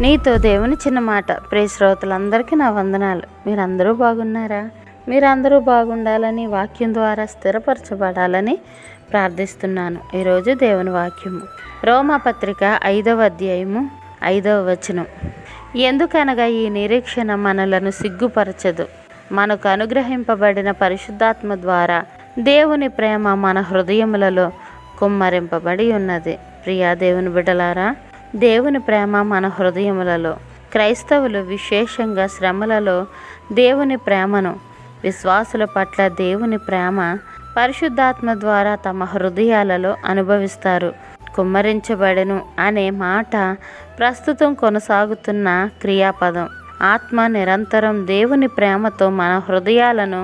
నీతో దేవుని చిన్న మాట. ప్రియ శ్రోతలందరికీ నా వందనాలు. మీరందరూ బాగున్నారా? మీరందరూ బాగుండాలని, వాక్యం ద్వారా స్థిరపరచబడాలని ప్రార్థిస్తున్నాను. ఈరోజు దేవుని వాక్యము రోమాపత్రిక 5వ అధ్యాయము 5వ వచనం. ఎందుకనగా ఈ నిరీక్షణ మనలను సిగ్గుపరచదు. మనకు అనుగ్రహింపబడిన పరిశుద్ధాత్మ ద్వారా దేవుని ప్రేమ మన హృదయములలో కుమ్మరింపబడి ఉన్నది. ప్రియా దేవుని బిడ్డలారా, దేవుని ప్రేమ మన హృదయములలో, క్రైస్తవులు విశేషంగా శ్రమలలో దేవుని ప్రేమను, విశ్వాసుల పట్ల దేవుని ప్రేమ పరిశుద్ధాత్మ ద్వారా తమ హృదయాలలో అనుభవిస్తారు. కుమ్మరించబడెను అనే మాట ప్రస్తుతం కొనసాగుతున్న క్రియాపదం. ఆత్మ నిరంతరం దేవుని ప్రేమతో మన హృదయాలను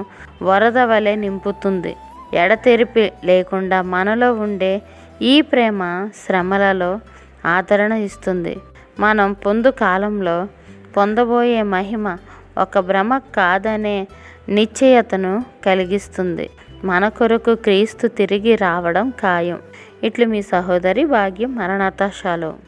వరద వలె నింపుతుంది. ఎడతెరిపి లేకుండా మనలో ఉండే ఈ ప్రేమ శ్రమలలో ఆదరణ ఇస్తుంది. మనం పొందు కాలంలో పొందబోయే మహిమ ఒక భ్రమ కాదనే నిశ్చయతను కలిగిస్తుంది. మన కొరకు క్రీస్తు తిరిగి రావడం ఖాయం. ఇట్లు మీ సహోదరి భాగ్యం. మరణాత. షాలోమ్.